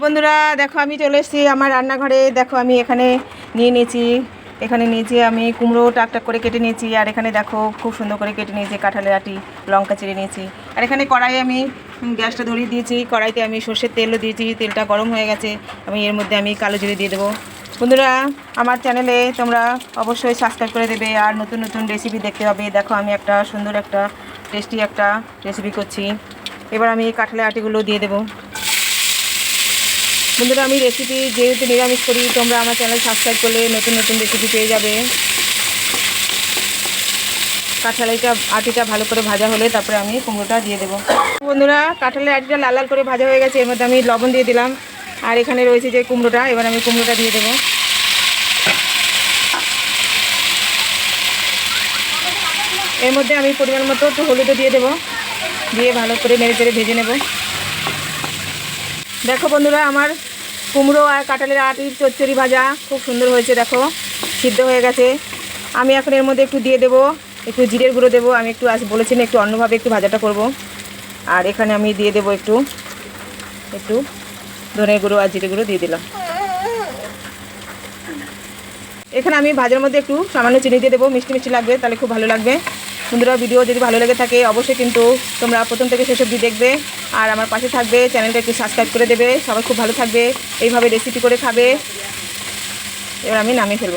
বন্ধুরা দেখো আমি চলে এসেছি আমার রান্নাঘরে। দেখো আমি এখানে নিয়েছি আমি কুমড়ো টাক করে কেটে নিয়েছি। আর এখানে দেখো খুব সুন্দর করে কেটে নিয়েছি কাঁঠালের আটি, লঙ্কা চিড়ে নিয়েছি। আর এখানে কড়াই আমি গ্যাসটা ধরিয়ে দিয়েছি। কড়াইতে আমি সর্ষের তেলও দিয়েছি। তেলটা গরম হয়ে গেছে। আমি এর মধ্যে আমি কালো জিরে দিয়ে দেবো। বন্ধুরা আমার চ্যানেলে তোমরা অবশ্যই সাবস্ক্রাইব করে দেবে আর নতুন নতুন রেসিপি দেখতে হবে। দেখো আমি একটা সুন্দর একটা টেস্টি একটা রেসিপি করছি। এবার আমি কাঁঠালের আটিগুলো দিয়ে দেবো। বন্ধুরা আমি রেসিপি যেহেতু নিরামিষ করি, তোমরা আমার চ্যানেল সাবস্ক্রাইব করলে নতুন নতুন রেসিপি পেয়ে যাবে। কাঁঠালের আটিটা ভালো করে ভাজা হলে তারপরে আমি কুমড়োটা দিয়ে দেবো। বন্ধুরা কাঁঠালের আটিটা লাল লাল করে ভাজা হয়ে গেছে। এর মধ্যে আমি লবণ দিয়ে দিলাম। আর এখানে রয়েছে যে কুমড়োটা, এবার আমি কুমড়োটা দিয়ে দেবো। এর মধ্যে আমি পরিমাণ মতো একটু হলুদও দিয়ে দেবো, দিয়ে ভালো করে নেড়ে চেড়ে ভেজে নেব। দেখো বন্ধুরা আমার কুমড়ো আর কাঁঠালের আটির চচ্চড়ি ভাজা খুব সুন্দর হয়েছে। দেখো সিদ্ধ হয়ে গেছে। আমি এখন এর মধ্যে একটু দিয়ে দেবো, একটু জিরের গুঁড়ো দেবো। আমি একটু আজ বলেছি না একটু অন্যভাবে একটু ভাজাটা করব। আর এখানে আমি দিয়ে দেবো একটু ধনের গুঁড়ো আর জিরে গুঁড়ো দিয়ে দিলাম। এখানে আমি ভাজার মধ্যে একটু সামান্য চিনি দিয়ে দেবো, মিষ্টি মিষ্টি লাগবে, তাহলে খুব ভালো লাগবে। বন্ধুরা ভিডিও যদি ভালো লেগে থাকে অবশ্যই কিন্তু তোমরা প্রথম থেকে শেষ অবধি দেখবে আর আমার পাশে থাকবে, চ্যানেলটা একটু সাবস্ক্রাইব করে দেবে। সবাই খুব ভালো থাকবে, এইভাবে রেসিপি করে খাবে। এবার আমি নামিয়ে ফেলবো।